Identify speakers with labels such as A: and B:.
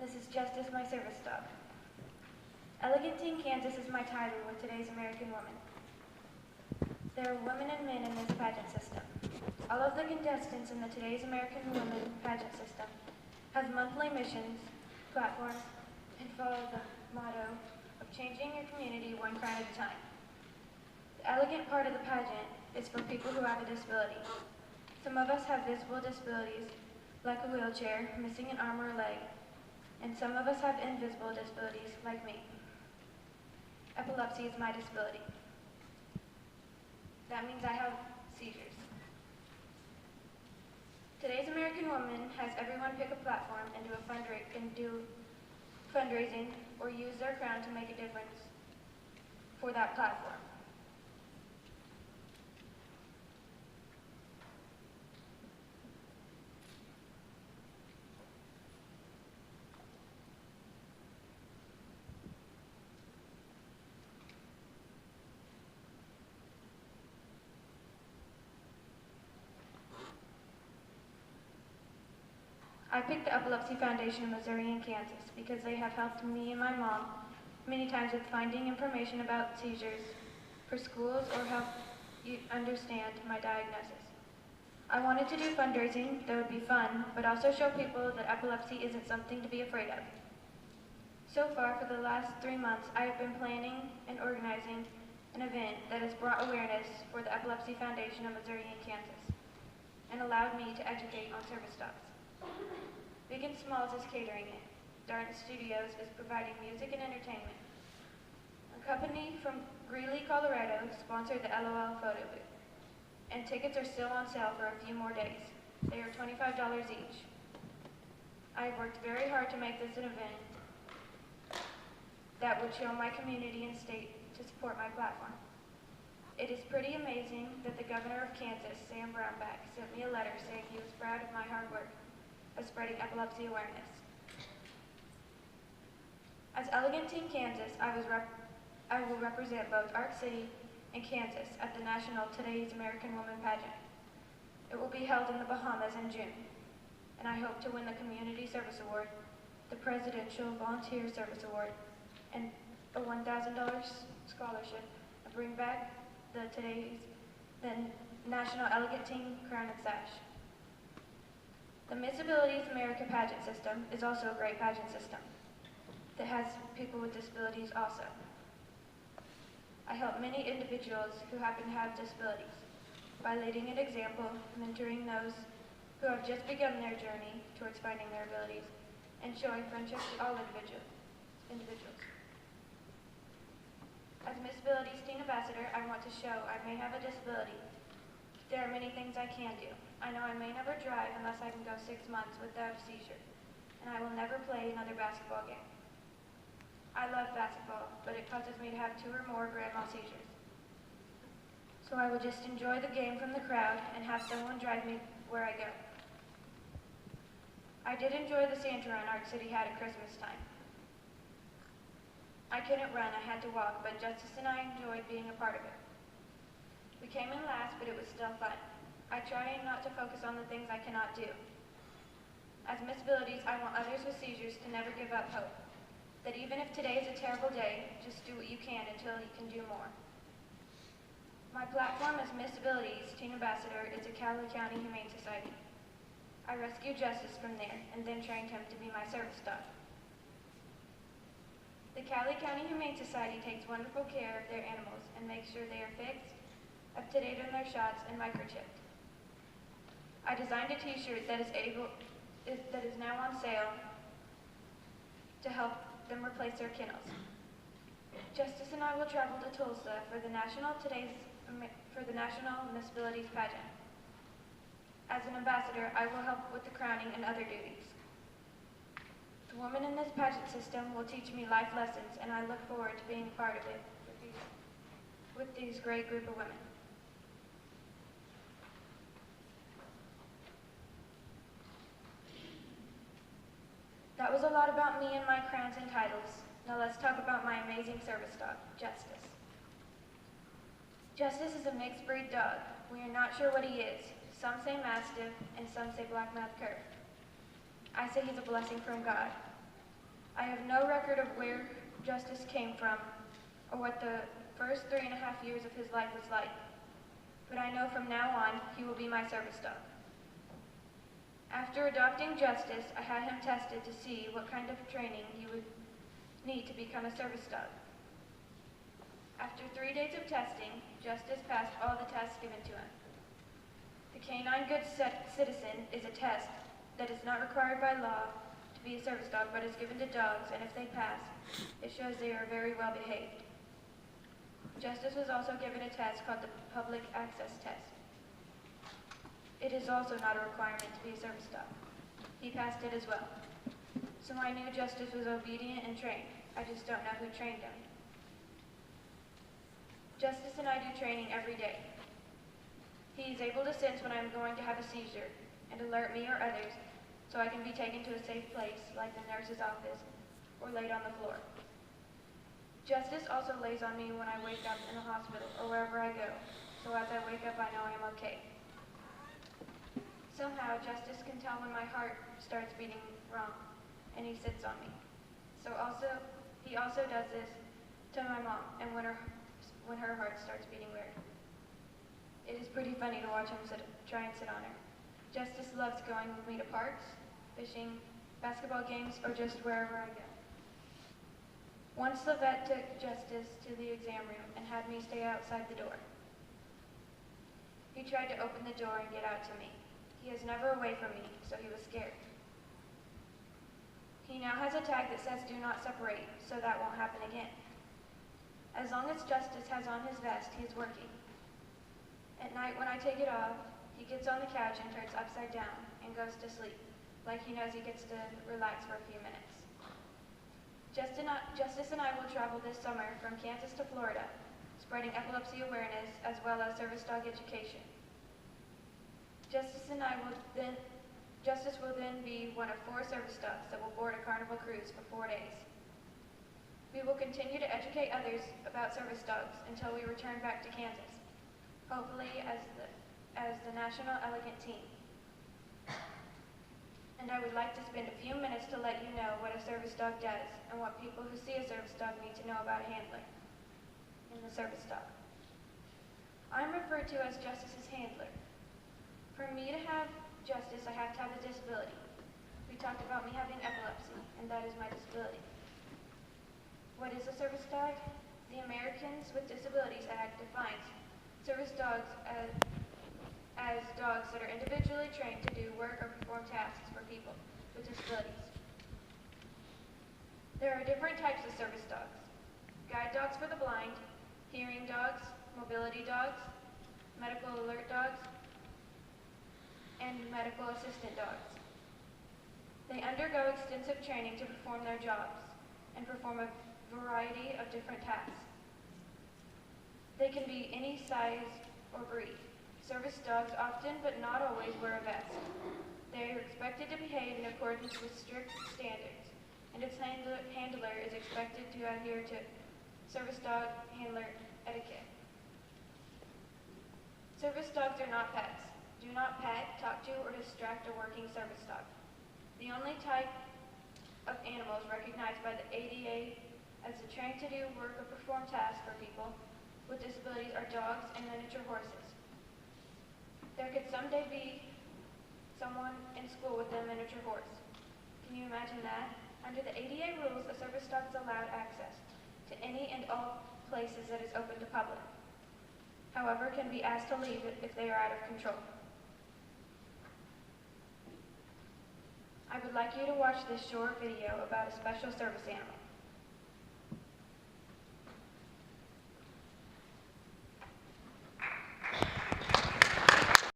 A: This is Justice, my service dog. Elegant Teen Kansas is my title with today's American woman. There are women and men in this pageant system. All of the contestants in the Today's American Women pageant system have monthly missions, platforms, and follow the motto of changing your community one crown at a time. The elegant part of the pageant is for people who have a disability. Some of us have visible disabilities, like a wheelchair, missing an arm or a leg, and some of us have invisible disabilities, like me. Epilepsy is my disability. That means I have seizures. Today's American Woman has everyone pick a platform and do fundraising or use their crown to make a difference for that platform. I picked the Epilepsy Foundation of Missouri and Kansas because they have helped me and my mom many times with finding information about seizures for schools or help you understand my diagnosis. I wanted to do fundraising that would be fun, but also show people that epilepsy isn't something to be afraid of. So far, for the last 3 months, I have been planning and organizing an event that has brought awareness for the Epilepsy Foundation of Missouri and Kansas and allowed me to educate on service dogs. Big and Smalls is catering it. Darn Studios is providing music and entertainment. A company from Greeley, Colorado sponsored the LOL photo booth, and tickets are still on sale for a few more days. They are $25 each. I have worked very hard to make this an event that would show my community and state to support my platform. It is pretty amazing that the governor of Kansas, Sam Brownback, sent me a letter saying he was proud of my hard work of spreading epilepsy awareness. As Elegant Teen Kansas, I will represent both Ark City and Kansas at the National Today's American Woman pageant. It will be held in the Bahamas in June, and I hope to win the Community Service Award, the Presidential Volunteer Service Award, and a $1,000 scholarship, and bring back the National Elegant Teen Crown and Sash. The Miss Abilities America pageant system is also a great pageant system that has people with disabilities also. I help many individuals who happen to have disabilities by leading an example, mentoring those who have just begun their journey towards finding their abilities, and showing friendship to all individuals. As Miss Abilities Teen Ambassador, I want to show I may have a disability. There are many things I can do. I know I may never drive unless I can go 6 months without a seizure, and I will never play another basketball game. I love basketball, but it causes me to have 2 or more grand mal seizures. So I will just enjoy the game from the crowd and have someone drive me where I go. I did enjoy the Santa run Ark City had at Christmas time. I couldn't run, I had to walk, but Justice and I enjoyed being a part of it. We came in last, but it was still fun. I try not to focus on the things I cannot do. As Miss Abilities, I want others with seizures to never give up hope. That even if today is a terrible day, just do what you can until you can do more. My platform as Miss Abilities Teen Ambassador is the Cali County Humane Society. I rescued Justice from there and then trained him to be my service dog. The Cali County Humane Society takes wonderful care of their animals and makes sure they are fixed, up to date on their shots, and microchipped. I designed a t-shirt that is now on sale to help them replace their kennels. Justice and I will travel to Tulsa for the National Miss Abilities pageant. As an ambassador, I will help with the crowning and other duties. The women in this pageant system will teach me life lessons, and I look forward to being part of it with these great group of women. That was a lot about me and my crowns and titles. Now let's talk about my amazing service dog, Justice. Justice is a mixed breed dog. We are not sure what he is. Some say Mastiff, and some say Black Mouth Cur. I say he's a blessing from God. I have no record of where Justice came from or what the first 3.5 years of his life was like, but I know from now on he will be my service dog. After adopting Justice, I had him tested to see what kind of training he would need to become a service dog. After 3 days of testing, Justice passed all the tests given to him. The Canine Good Citizen is a test that is not required by law to be a service dog, but is given to dogs, and if they pass, it shows they are very well behaved. Justice was also given a test called the Public Access Test. It is also not a requirement to be a service dog. He passed it as well. So I knew Justice was obedient and trained. I just don't know who trained him. Justice and I do training every day. He is able to sense when I'm going to have a seizure and alert me or others so I can be taken to a safe place like the nurse's office or laid on the floor. Justice also lays on me when I wake up in the hospital or wherever I go, so as I wake up I know I am okay. Somehow Justice can tell when my heart starts beating wrong and he sits on me. He also does this to my mom and when her heart starts beating weird. It is pretty funny to watch him try and sit on her. Justice loves going with me to parks, fishing, basketball games, or just wherever I go. Once the vet took Justice to the exam room and had me stay outside the door. He tried to open the door and get out to me. He is never away from me, so he was scared. He now has a tag that says do not separate, so that won't happen again. As long as Justice has on his vest, he is working. At night when I take it off, he gets on the couch and turns upside down and goes to sleep, like he knows he gets to relax for a few minutes. Justice and I will travel this summer from Kansas to Florida, spreading epilepsy awareness as well as service dog education. Justice will then be one of 4 service dogs that will board a Carnival cruise for 4 days. We will continue to educate others about service dogs until we return back to Kansas, hopefully as the National Elegant Team. And I would like to spend a few minutes to let you know what a service dog does and what people who see a service dog need to know about handling in the service dog. I'm referred to as Justice's handler. For me to have Justice, I have to have a disability. We talked about me having epilepsy, and that is my disability. What is a service dog? The Americans with Disabilities Act defines service dogs as dogs that are individually trained to do work or perform tasks for people with disabilities. There are different types of service dogs. Guide dogs for the blind, hearing dogs, mobility dogs, medical alert dogs, and medical assistant dogs. They undergo extensive training to perform their jobs and perform a variety of different tasks. They can be any size or breed. Service dogs often, but not always, wear a vest. They are expected to behave in accordance with strict standards, and its handler is expected to adhere to service dog handler etiquette. Service dogs are not pets. Do not pet, talk to, or distract a working service dog. The only type of animals recognized by the ADA as trained to do work or perform tasks for people with disabilities are dogs and miniature horses. There could someday be someone in school with a miniature horse. Can you imagine that? Under the ADA rules, a service dog is allowed access to any and all places that is open to public. However, can be asked to leave if they are out of control. I would like you to watch this short video about a special service animal.